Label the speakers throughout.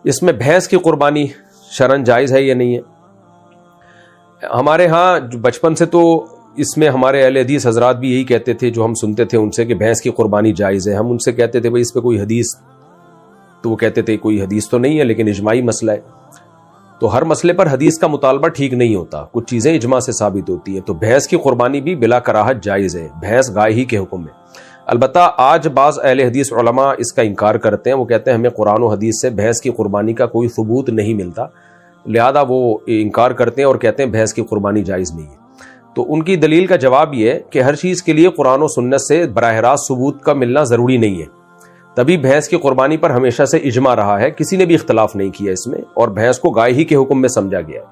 Speaker 1: اس میں بھینس کی قربانی شرعاً جائز ہے یا نہیں ہے؟ ہمارے ہاں بچپن سے تو اس میں ہمارے اہل حدیث حضرات بھی یہی کہتے تھے، جو ہم سنتے تھے ان سے، کہ بھینس کی قربانی جائز ہے. ہم ان سے کہتے تھے بھئی اس پہ کوئی حدیث، تو وہ کہتے تھے کوئی حدیث تو نہیں ہے، لیکن اجماعی مسئلہ ہے. تو ہر مسئلے پر حدیث کا مطالبہ ٹھیک نہیں ہوتا، کچھ چیزیں اجماع سے ثابت ہوتی ہیں. تو بھینس کی قربانی بھی بلا کراہت جائز ہے، بھینس گائے ہی کے حکم میں. البتہ آج بعض اہل حدیث علماء اس کا انکار کرتے ہیں، وہ کہتے ہیں ہمیں قرآن و حدیث سے بھینس کی قربانی کا کوئی ثبوت نہیں ملتا، لہذا وہ انکار کرتے ہیں اور کہتے ہیں بھینس کی قربانی جائز نہیں ہے. تو ان کی دلیل کا جواب یہ ہے کہ ہر چیز کے لیے قرآن و سنت سے براہ راست ثبوت کا ملنا ضروری نہیں ہے. تبھی بھینس کی قربانی پر ہمیشہ سے اجماع رہا ہے، کسی نے بھی اختلاف نہیں کیا اس میں، اور بھینس کو گائے ہی کے حکم میں سمجھا گیا ہے.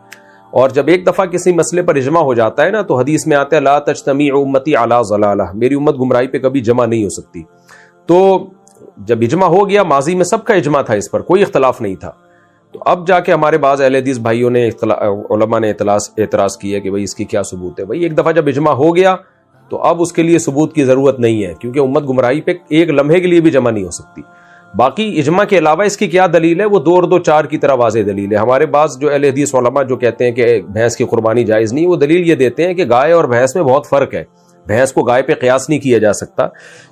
Speaker 1: اور جب ایک دفعہ کسی مسئلے پر اجماع ہو جاتا ہے نا، تو حدیث میں آتا ہے لا تجتمع امتی علی ضلالہ، میری امت گمراہی پہ کبھی جمع نہیں ہو سکتی. تو جب اجماع ہو گیا، ماضی میں سب کا اجماع تھا، اس پر کوئی اختلاف نہیں تھا. تو اب جا کے ہمارے بعض اہل حدیث بھائیوں نے علماء نے اعتراض کیا کہ بھئی اس کی کیا ثبوت ہے. بھئی ایک دفعہ جب اجماع ہو گیا تو اب اس کے لیے ثبوت کی ضرورت نہیں ہے، کیونکہ امت گمراہی پہ ایک لمحے کے لیے بھی جمع نہیں ہو سکتی. باقی اجماع کے علاوہ اس کی کیا دلیل ہے، وہ 2 اور 2 4 کی طرح واضح دلیل ہے. ہمارے بعض جو اہل حدیث علماء جو کہتے ہیں کہ بھینس کی قربانی جائز نہیں، وہ دلیل یہ دیتے ہیں کہ گائے اور بھینس میں بہت فرق ہے. بھینس کو گائے پہ قیاس نہیں کیا جا سکتا،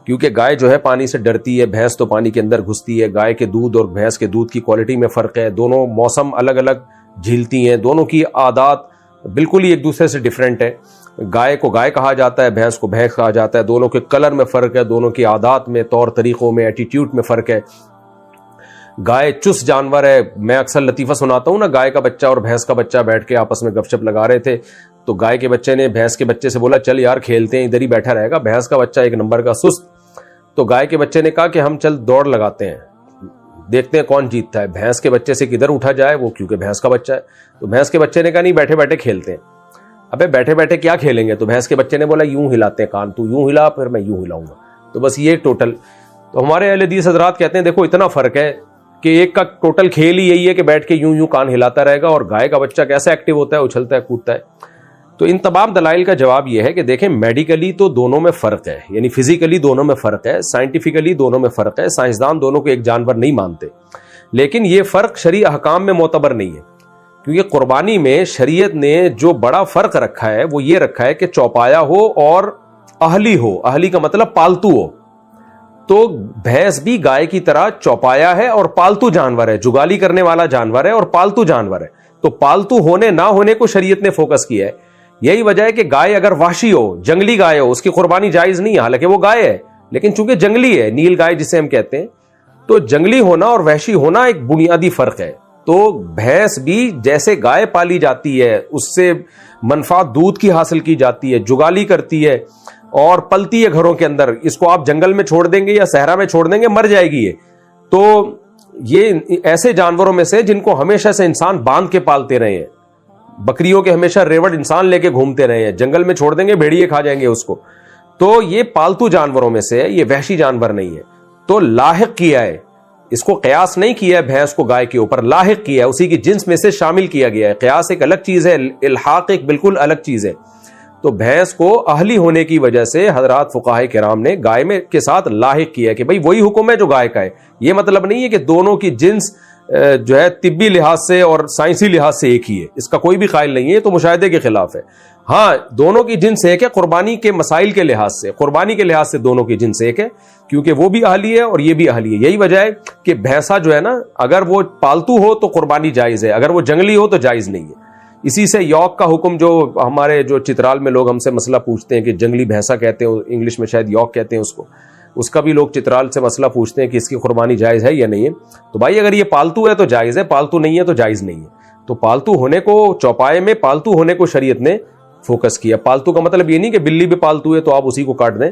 Speaker 1: کیونکہ گائے جو ہے پانی سے ڈرتی ہے، بھینس تو پانی کے اندر گھستی ہے. گائے کے دودھ اور بھینس کے دودھ کی کوالٹی میں فرق ہے، دونوں موسم الگ الگ جھیلتی ہیں، دونوں کی عادات بالکل ہی ایک دوسرے سے ڈیفرنٹ ہے. گائے کو گائے کہا جاتا ہے، بھینس کو بھینس کہا جاتا ہے. دونوں کے کلر میں فرق ہے، دونوں کی عادات میں، طور طریقوں میں، ایٹیٹیوڈ میں فرق ہے. گائے چست جانور ہے. میں اکثر لطیفہ سناتا ہوں نا، گائے کا بچہ اور بھینس کا بچہ بیٹھ کے آپس میں گپ شپ لگا رہے تھے، تو گائے کے بچے نے بھینس کے بچے سے بولا چل یار کھیلتے ہیں، ادھر ہی بیٹھا رہے گا. بھینس کا بچہ ایک نمبر کا سست. تو گائے کے بچے نے کہا کہ ہم چل دوڑ لگاتے ہیں، دیکھتے ہیں کون جیتتا ہے. بھینس کے بچے سے کدھر اٹھا جائے وہ، کیونکہ بھینس کا بچہ ہے. تو بھینس کے بچے نے کہا نہیں، بیٹھے بیٹھے کھیلتے ہیں. ابے بیٹھے بیٹھے کیا کھیلیں گے؟ تو بھینس کے بچے نے بولا یوں ہلاتے ہیں کان، تو یوں ہلا پھر میں یوں ہلاؤں گا. تو بس یہ ٹوٹل. تو ہمارے اہل حدیث حضرات کہتے ہیں دیکھو اتنا فرق ہے کہ ایک کا ٹوٹل کھیل ہی یہی ہے کہ بیٹھ کے یوں یوں کان ہلاتا رہے گا، اور گائے کا بچہ کیسا ایکٹیو ہوتا ہے، اچھلتا ہے، کودتا ہے. تو ان تمام دلائل کا جواب یہ ہے کہ دیکھیں میڈیکلی تو دونوں میں فرق ہے، یعنی فزیکلی دونوں میں فرق ہے، سائنٹیفکلی دونوں میں فرق ہے. سائنسدان دونوں کو ایک جانور نہیں مانتے، لیکن یہ فرق شرعی احکام میں معتبر نہیں ہے. کیونکہ قربانی میں شریعت نے جو بڑا فرق رکھا ہے وہ یہ رکھا ہے کہ چوپایا ہو اور اہلی ہو. اہلی کا مطلب پالتو ہو. تو بھینس بھی گائے کی طرح چوپایا ہے اور پالتو جانور ہے، جگالی کرنے والا جانور ہے اور پالتو جانور ہے. تو پالتو ہونے نہ ہونے کو شریعت نے فوکس کیا ہے. یہی وجہ ہے کہ گائے اگر وحشی ہو، جنگلی گائے ہو، اس کی قربانی جائز نہیں ہے، حالانکہ وہ گائے ہے لیکن چونکہ جنگلی ہے، نیل گائے جسے ہم کہتے ہیں. تو جنگلی ہونا اور وحشی ہونا ایک بنیادی فرق ہے. تو بھینس بھی جیسے گائے پالی جاتی ہے، اس سے منفعت دودھ کی حاصل کی جاتی ہے، جگالی کرتی ہے اور پلتی ہے گھروں کے اندر. اس کو آپ جنگل میں چھوڑ دیں گے یا صحرا میں چھوڑ دیں گے، مر جائے گی یہ. تو یہ ایسے جانوروں میں سے جن کو ہمیشہ سے انسان باندھ کے پالتے رہے ہیں. بکریوں کے ہمیشہ ریوڑ انسان لے کے گھومتے رہے ہیں، جنگل میں چھوڑ دیں گے بھیڑیے کھا جائیں گے اس کو. تو یہ پالتو جانوروں میں سے ہے، یہ وحشی جانور نہیں ہے. تو لاحق کیا ہے، اس کو قیاس نہیں کیا ہے بھینس کو گائے کے اوپر، لاحق کیا ہے، اسی کی جنس میں سے شامل کیا گیا ہے. قیاس ایک الگ چیز ہے، الحاق ایک بالکل الگ چیز ہے. تو بھینس کو اہلی ہونے کی وجہ سے حضرات فقہائے کرام نے گائے میں کے ساتھ لاحق کیا ہے کہ بھئی وہی حکم ہے جو گائے کا ہے. یہ مطلب نہیں ہے کہ دونوں کی جنس جو ہے طبی لحاظ سے اور سائنسی لحاظ سے ایک ہی ہے، اس کا کوئی بھی قائل نہیں ہے. تو مشاہدے کے خلاف ہے. ہاں دونوں کی جنس ایک ہے قربانی کے مسائل کے لحاظ سے، قربانی کے لحاظ سے دونوں کی جنس ایک ہے، کیونکہ وہ بھی اہلی ہے اور یہ بھی اہلی ہے. یہی وجہ ہے کہ بھینسا جو ہے نا، اگر وہ پالتو ہو تو قربانی جائز ہے، اگر وہ جنگلی ہو تو جائز نہیں ہے. اسی سے یوک کا حکم، جو ہمارے جو چترال میں لوگ ہم سے مسئلہ پوچھتے ہیں کہ جنگلی بھینسا کہتے ہیں، انگلش میں شاید یوک کہتے ہیں اس کا بھی لوگ چترال سے مسئلہ پوچھتے ہیں کہ اس کی قربانی جائز ہے یا نہیں ہے. تو بھائی اگر یہ پالتو ہے تو جائز ہے، پالتو نہیں ہے تو جائز نہیں ہے. تو پالتو ہونے کو، چوپائے میں پالتو ہونے کو شریعت نے فوکس کیا. پالتو کا مطلب یہ نہیں کہ بلی بھی پالتو ہے تو آپ اسی کو کاٹ دیں.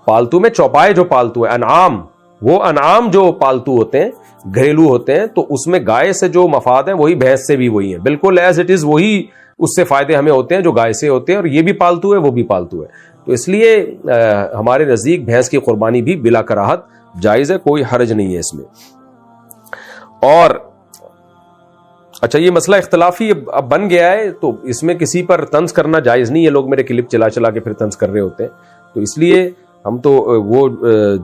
Speaker 1: پالتو میں چوپائے جو پالتو ہے، انعام، وہ انعام جو پالتو ہوتے ہیں، گھریلو ہوتے ہیں، تو اس میں گائے سے جو مفاد ہیں وہی بھینس سے بھی وہی ہیں، بالکل ایز اٹ از وہی اس سے فائدے ہمیں ہوتے ہیں جو گائے سے ہوتے ہیں، اور یہ بھی پالتو ہے وہ بھی پالتو ہے. تو اس لیے ہمارے نزدیک بھینس کی قربانی بھی بلا کراہت جائز ہے، کوئی حرج نہیں ہے اس میں. اور اچھا یہ مسئلہ اختلافی اب بن گیا ہے، تو اس میں کسی پر طنز کرنا جائز نہیں ہے. لوگ میرے کلپ چلا چلا کے پھر طنز کر رہے ہوتے ہیں، تو اس لیے ہم تو وہ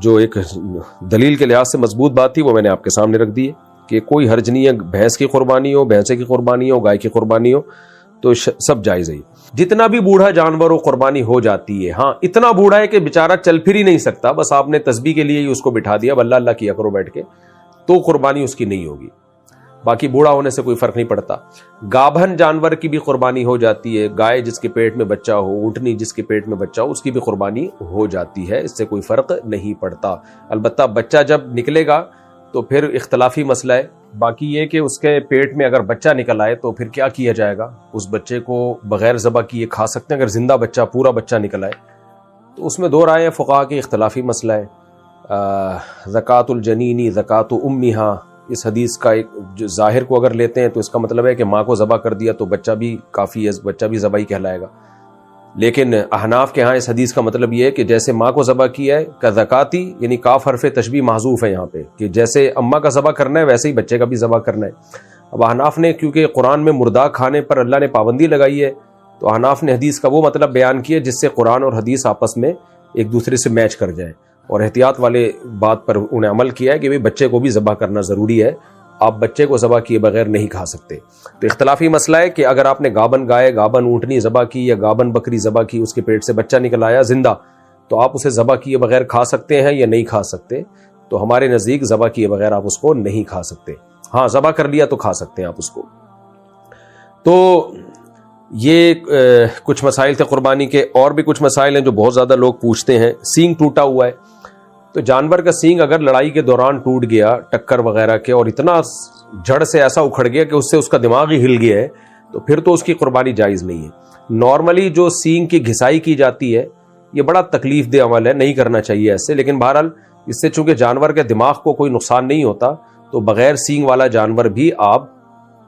Speaker 1: جو ایک دلیل کے لحاظ سے مضبوط بات تھی وہ میں نے آپ کے سامنے رکھ دی ہے. کہ کوئی حرج نہیں ہے، بھینس کی قربانی ہو، بھینسے کی قربانی ہو، گائے کی قربانی ہو، تو سب جائز ہے۔ جتنا بھی بوڑھا جانور ہو قربانی ہو جاتی ہے۔ ہاں اتنا بوڑھا ہے کہ بیچارہ چل پھر ہی نہیں سکتا، بس آپ نے تسبیح کے لیے ہی اس کو بٹھا دیا، اب اللہ اللہ کیا کرو بیٹھ کے، تو قربانی اس کی نہیں ہوگی، باقی بوڑھا ہونے سے کوئی فرق نہیں پڑتا۔ گابھن جانور کی بھی قربانی ہو جاتی ہے، گائے جس کے پیٹ میں بچہ ہو، اونٹنی جس کے پیٹ میں بچہ ہو، اس کی بھی قربانی ہو جاتی ہے، اس سے کوئی فرق نہیں پڑتا۔ البتہ بچہ جب نکلے گا تو پھر اختلافی مسئلہ ہے، باقی یہ کہ اس کے پیٹ میں اگر بچہ نکل آئے تو پھر کیا کیا جائے گا؟ اس بچے کو بغیر ذبح کیے کھا سکتے ہیں؟ اگر زندہ بچہ پورا بچہ نکل آئے تو اس میں دو رائے فقہا کی، اختلافی مسئلہ ہے۔ زکوٰۃ الجنینی زکوٰۃ امہا، اس حدیث کا ایک جو ظاہر کو اگر لیتے ہیں تو اس کا مطلب ہے کہ ماں کو ذبح کر دیا تو بچہ بھی کافی ہے، بچہ بھی ذبح ہی کہلائے گا، لیکن احناف کے ہاں اس حدیث کا مطلب یہ ہے کہ جیسے ماں کو ذبح کیا ہے کا زکاتی، یعنی کاف حرف تشبیہ محذوف ہے یہاں پہ، کہ جیسے اماں کا ذبح کرنا ہے ویسے ہی بچے کا بھی ذبح کرنا ہے۔ اب احناف نے کیونکہ قرآن میں مردہ کھانے پر اللہ نے پابندی لگائی ہے، تو احناف نے حدیث کا وہ مطلب بیان کیا جس سے قرآن اور حدیث آپس میں ایک دوسرے سے میچ کر جائیں، اور احتیاط والے بات پر انہیں عمل کیا ہے کہ بھئی بچے کو بھی ذبح کرنا ضروری ہے، آپ بچے کو ذبح کیے بغیر نہیں کھا سکتے۔ تو اختلافی مسئلہ ہے کہ اگر آپ نے گابن گائے، گابن اونٹنی ذبح کی یا گابن بکری ذبح کی، اس کے پیٹ سے بچہ نکل آیا زندہ، تو آپ اسے ذبح کیے بغیر کھا سکتے ہیں یا نہیں کھا سکتے؟ تو ہمارے نزدیک ذبح کیے بغیر آپ اس کو نہیں کھا سکتے، ہاں ذبح کر لیا تو کھا سکتے ہیں آپ اس کو۔ تو یہ کچھ مسائل تھے قربانی کے، اور بھی کچھ مسائل ہیں جو بہت زیادہ لوگ پوچھتے ہیں۔ سینگ ٹوٹا ہوا ہے، تو جانور کا سینگ اگر لڑائی کے دوران ٹوٹ گیا ٹکر وغیرہ کے، اور اتنا جڑ سے ایسا اکھڑ گیا کہ اس سے اس کا دماغ ہی ہل گیا ہے، تو پھر تو اس کی قربانی جائز نہیں ہے۔ نارملی جو سینگ کی گھسائی کی جاتی ہے یہ بڑا تکلیف دہ عمل ہے، نہیں کرنا چاہیے ایسے، لیکن بہرحال اس سے چونکہ جانور کے دماغ کو کوئی نقصان نہیں ہوتا، تو بغیر سینگ والا جانور بھی آپ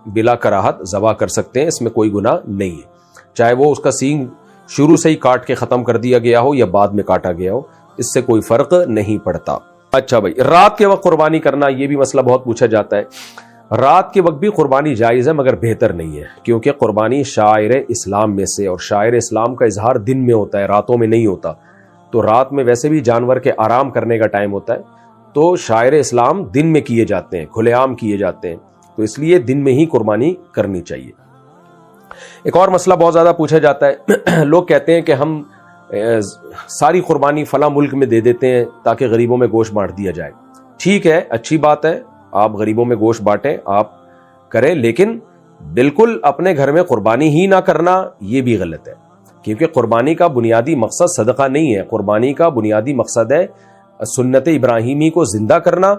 Speaker 1: بلا کراہت ذبح کر سکتے ہیں، اس میں کوئی گناہ نہیں ہے، چاہے وہ اس کا سینگ شروع سے ہی کاٹ کے ختم کر دیا گیا ہو یا بعد میں کاٹا گیا ہو، اس سے کوئی فرق نہیں پڑتا۔ اچھا بھائی، رات کے وقت قربانی کرنا، یہ بھی مسئلہ بہت پوچھا جاتا ہے۔ رات کے وقت بھی قربانی جائز ہے مگر بہتر نہیں ہے، کیونکہ قربانی شاعر اسلام میں سے، اور شاعر اسلام کا اظہار دن میں ہوتا ہے، راتوں میں نہیں ہوتا، تو رات میں ویسے بھی جانور کے آرام کرنے کا ٹائم ہوتا ہے، تو شاعر اسلام دن میں کیے جاتے ہیں، کھلے عام کیے جاتے ہیں، تو اس لیے دن میں ہی قربانی کرنی چاہیے۔ ایک اور مسئلہ بہت زیادہ پوچھا جاتا ہے، لوگ کہتے ہیں کہ ہم ساری قربانی فلاں ملک میں دے دیتے ہیں تاکہ غریبوں میں گوشت بانٹ دیا جائے۔ ٹھیک ہے، اچھی بات ہے، آپ غریبوں میں گوشت بانٹیں، آپ کریں، لیکن بالکل اپنے گھر میں قربانی ہی نہ کرنا یہ بھی غلط ہے، کیونکہ قربانی کا بنیادی مقصد صدقہ نہیں ہے، قربانی کا بنیادی مقصد ہے سنت ابراہیمی کو زندہ کرنا،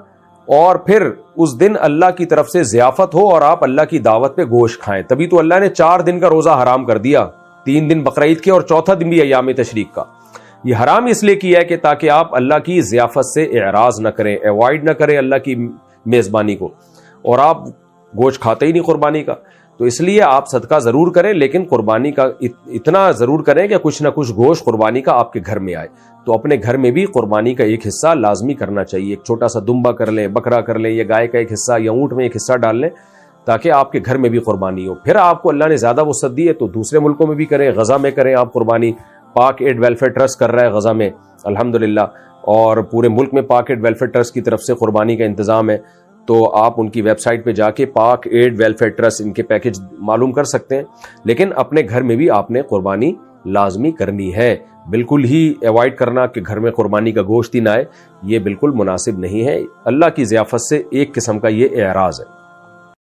Speaker 1: اور پھر اس دن اللہ کی طرف سے ضیافت ہو اور آپ اللہ کی دعوت پہ گوشت کھائیں۔ تبھی تو اللہ نے 4 دن کا روزہ حرام کر دیا، 3 دن بقرعید کے اور چوتھا دن بھی ایام تشریق کا۔ یہ حرام اس لیے کیا ہے کہ تاکہ آپ اللہ کی ضیافت سے اعراض نہ کریں، ایوائڈ نہ کریں اللہ کی میزبانی کو، اور آپ گوشت کھاتے ہی نہیں قربانی کا، تو اس لیے آپ صدقہ ضرور کریں، لیکن قربانی کا اتنا ضرور کریں کہ کچھ نہ کچھ گوشت قربانی کا آپ کے گھر میں آئے۔ تو اپنے گھر میں بھی قربانی کا ایک حصہ لازمی کرنا چاہیے، ایک چھوٹا سا دمبا کر لیں، بکرا کر لیں، یا گائے کا ایک حصہ یا اونٹ میں ایک حصہ ڈال لیں، تاکہ آپ کے گھر میں بھی قربانی ہو۔ پھر آپ کو اللہ نے زیادہ وسعت دی ہے تو دوسرے ملکوں میں بھی کریں، غزہ میں کریں آپ قربانی، پاک ایڈ ویلفیئر ٹرسٹ کر رہا ہے غزہ میں الحمدللہ، اور پورے ملک میں پاک ایڈ ویلفیئر ٹرسٹ کی طرف سے قربانی کا انتظام ہے، تو آپ ان کی ویب سائٹ پہ جا کے پاک ایڈ ویلفیئر ٹرسٹ ان کے پیکج معلوم کر سکتے ہیں، لیکن اپنے گھر میں بھی آپ نے قربانی لازمی کرنی ہے۔ بالکل ہی ایوائڈ کرنا کہ گھر میں قربانی کا گوشت ہی نہ آئے، یہ بالکل مناسب نہیں ہے، اللہ کی ضیافت سے ایک قسم کا یہ اعراض ہے۔